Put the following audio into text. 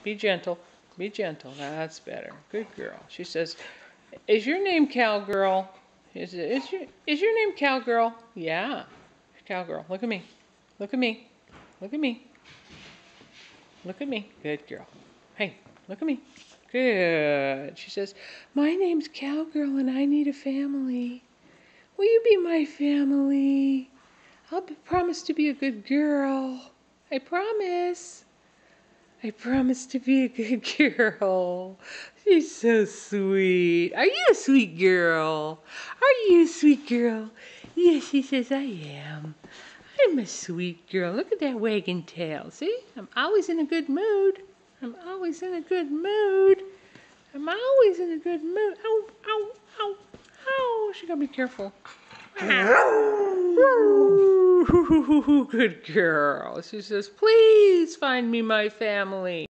Be gentle. Be gentle. That's better. Good girl. She says, is your name Cowgirl? Is your name Cowgirl? Yeah. Cowgirl. Look at me. Look at me. Look at me. Look at me. Good girl. Hey, look at me. Good. She says, my name's Cowgirl and I need a family. Will you be my family? I'll promise to be a good girl. I promise. I promise to be a good girl. She's so sweet. Are you a sweet girl? Are you a sweet girl? Yes, she says, I am. I'm a sweet girl. Look at that wagging tail. See? I'm always in a good mood. I'm always in a good mood. I'm always in a good mood. Ow, ow, ow, ow. She gotta be careful. Good girl. She says, please find me my family.